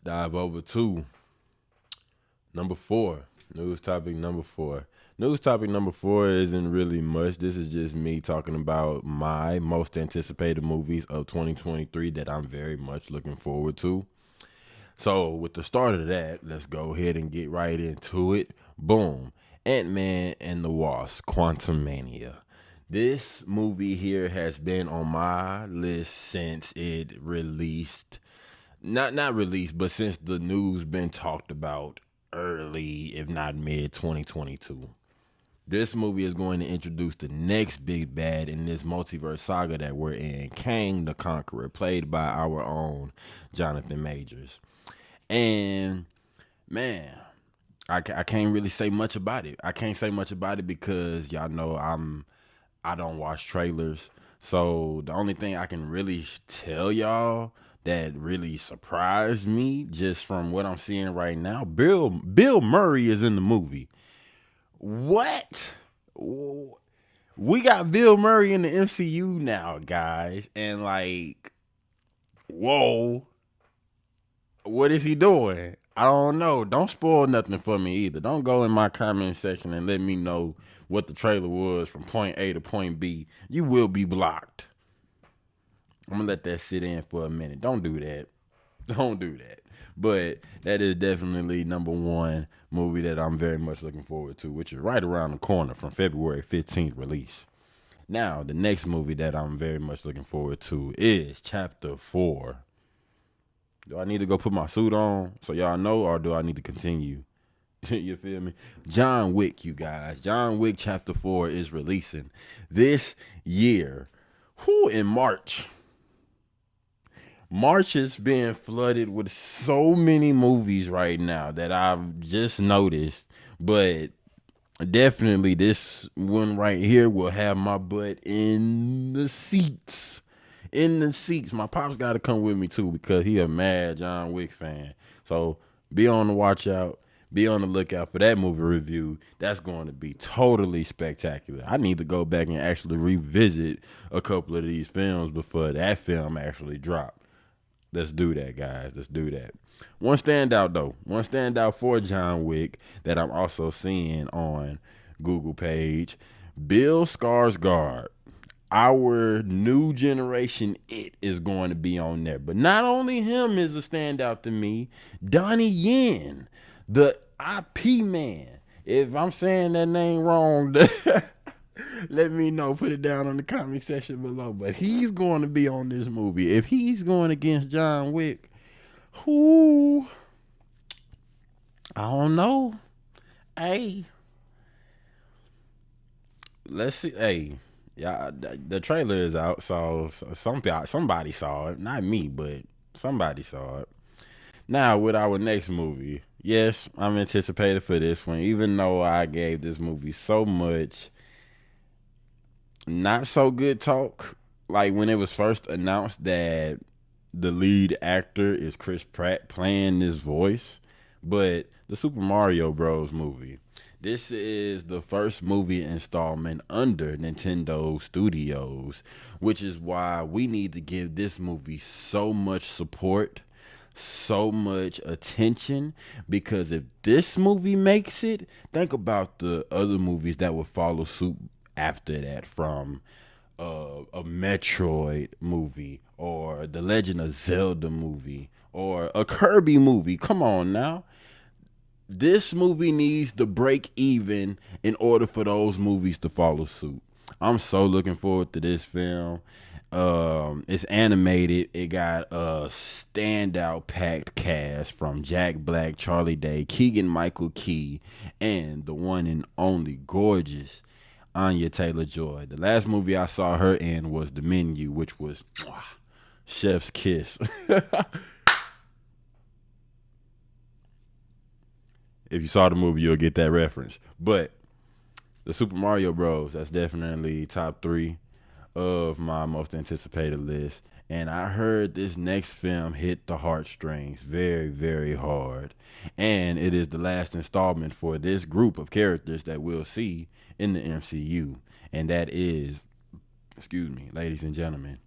Dive over to number four. News topic number four. News topic number four isn't really much. This is just me talking about my most anticipated movies of 2023 that I'm very much looking forward to. So, with the start of that, let's go ahead and get right into it. Boom. Ant-Man and the Wasp, Quantumania. This movie here has been on my list since it released. Not released, but since the news been talked about early, if not mid 2022. This movie is going to introduce the next big bad in this multiverse saga that we're in, Kang the Conqueror, played by our own Jonathan Majors. And man, I can't really say much about it. I can't say much about it because y'all know I don't watch trailers. So the only thing I can really tell y'all that really surprised me just from what I'm seeing right now, Bill Murray is in the movie. What? We got Bill Murray in the MCU now, guys, and like, whoa, what is he doing? I don't know. Don't spoil nothing for me either. Don't go in my comment section and let me know what the trailer was from point A to point B. You will be blocked. I'm gonna let that sit in for a minute. Don't do that. Don't do that. But that is definitely number one movie that I'm very much looking forward to, which is right around the corner from February 15th release. Now, the next movie that I'm very much looking forward to is Chapter 4. Do I need to go put my suit on so y'all know, or do I need to continue? You feel me? John Wick, you guys. John Wick Chapter 4 is releasing this year. In March. March is being flooded with so many movies right now that I've just noticed. But definitely this one right here will have my butt in the seats. In the seats. My pops got to come with me too because he a mad John Wick fan. So be on the watch out. Be on the lookout for that movie review. That's going to be totally spectacular. I need to go back and actually revisit a couple of these films before that film actually dropped. Let's do that, guys. Let's do that. One standout, though. One standout for John Wick that I'm also seeing on Google page. Bill Skarsgård. Our new generation It is going to be on there. But not only him is a standout to me. Donnie Yen, the IP man. If I'm saying that name wrong, let me know. Put it down in the comment section below. But he's going to be on this movie. If he's going against John Wick, who? I don't know. Hey, let's see. Hey, yeah, the trailer is out, so somebody saw it. Not me, but somebody saw it. Now with our next movie, yes, I'm anticipated for this one. Even though I gave this movie so much not so good talk, like when it was first announced that the lead actor is Chris Pratt playing this voice. But the Super Mario Bros. Movie. This is the first movie installment under Nintendo Studios, which is why we need to give this movie so much support, so much attention, because if this movie makes it, think about the other movies that will follow suit after that, from a Metroid movie or the Legend of Zelda movie or a Kirby movie. Come on now. This movie needs to break even in order for those movies to follow suit. I'm so looking forward to this film. It's animated. It got a standout packed cast from Jack Black, Charlie Day, Keegan-Michael Key, and the one and only gorgeous Anya Taylor-Joy. The last movie I saw her in was The Menu, which was chef's kiss. If you saw the movie, you'll get that reference. But the Super Mario Bros., that's definitely top 3 of my most anticipated list. And I heard this next film hit the heartstrings very, very hard. And it is the last installment for this group of characters that we'll see in the MCU. And that is, excuse me, ladies and gentlemen,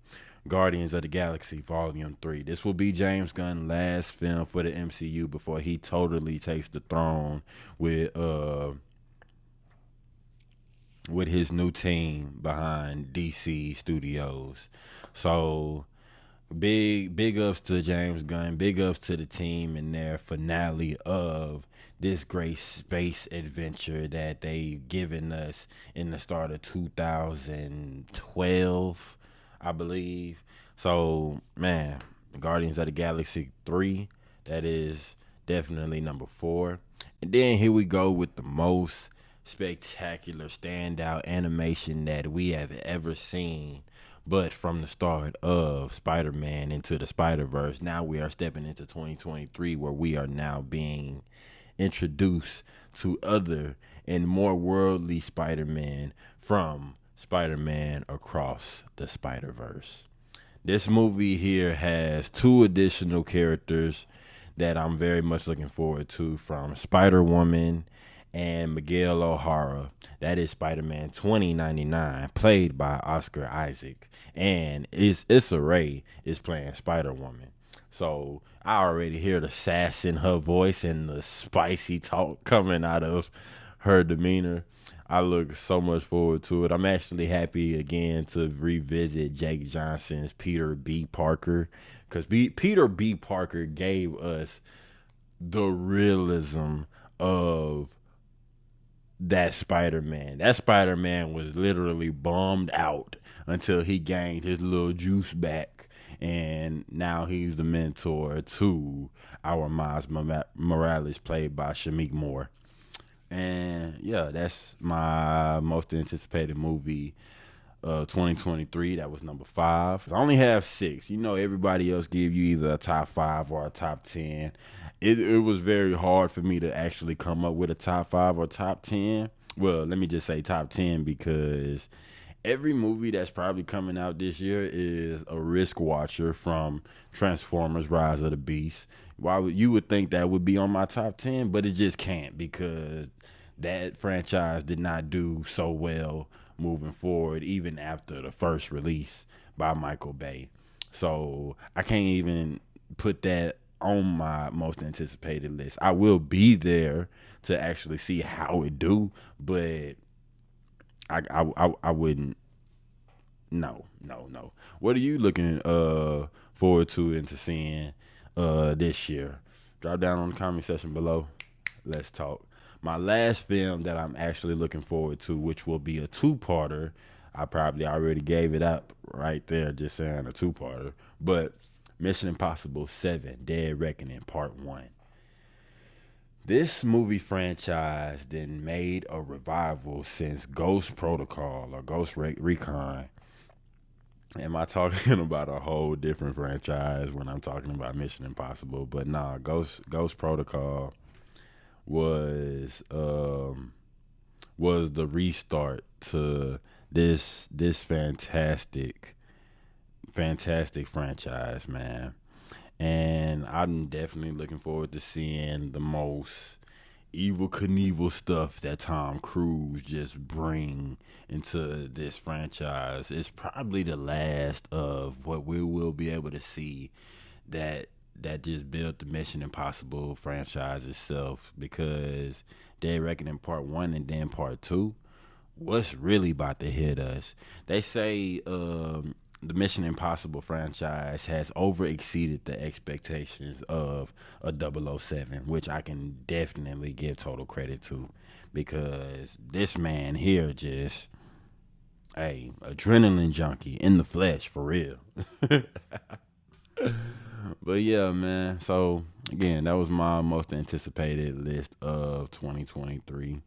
Guardians of the Galaxy Volume 3. This will be James Gunn's last film for the MCU before he totally takes the throne with his new team behind DC Studios. So big ups to James Gunn, big ups to the team in their finale of this great space adventure that they given us in the start of 2012, I believe. So man, Guardians of the Galaxy 3, that is definitely number 4. And then here we go with the most spectacular standout animation that we have ever seen. But from the start of Spider-Man into the Spider-Verse, now we are stepping into 2023 where we are now being introduced to other and more worldly Spider-Man from Spider-Man Across the Spider-Verse. This movie here has 2 additional characters that I'm very much looking forward to, from Spider-Woman and Miguel O'Hara. That is Spider-Man 2099, played by Oscar Isaac. And Issa Rae is playing Spider-Woman. So I already hear the sass in her voice and the spicy talk coming out of her demeanor. I look so much forward to it. I'm actually happy again to revisit Jake Johnson's Peter B. Parker, because Peter B. Parker gave us the realism of that Spider-Man. That Spider-Man was literally bummed out until he gained his little juice back. And now he's the mentor to our Miles Morales, played by Shamik Moore. And yeah, that's my most anticipated movie 2023. That was number 5. I only have 6. You know, everybody else give you either a top 5 or a top 10. It was very hard for me to actually come up with a top 5 or top 10. Well, let me just say top 10, because every movie that's probably coming out this year is a risk watcher, from Transformers Rise of the Beast. You would think that would be on my top 10, but it just can't, because that franchise did not do so well moving forward, even after the first release by Michael Bay. So I can't even put that on my most anticipated list. I will be there to actually see how it do, but I wouldn't. No. What are you looking forward to into seeing this year? Drop down on the comment section below. Let's talk. My last film that I'm actually looking forward to, which will be a 2-parter. I probably already gave it up right there, just saying a 2-parter. But Mission Impossible 7: Dead Reckoning Part 1. This movie franchise then made a revival since Ghost Protocol or Ghost Recon. Am I talking about a whole different franchise when I'm talking about Mission Impossible? But nah, Ghost Protocol was the restart to this fantastic franchise, man. And I'm definitely looking forward to seeing the most Evil Knievel stuff that Tom Cruise just bring into this franchise. It's probably the last of what we will be able to see that just built the Mission Impossible franchise itself, because Dead Reckoning Part 1 and then Part 2, what's really about to hit us? They say the Mission Impossible franchise has over exceeded the expectations of a 007, which I can definitely give total credit to, because this man here just adrenaline junkie in the flesh, for real. But yeah, man. So again, that was my most anticipated list of 2023.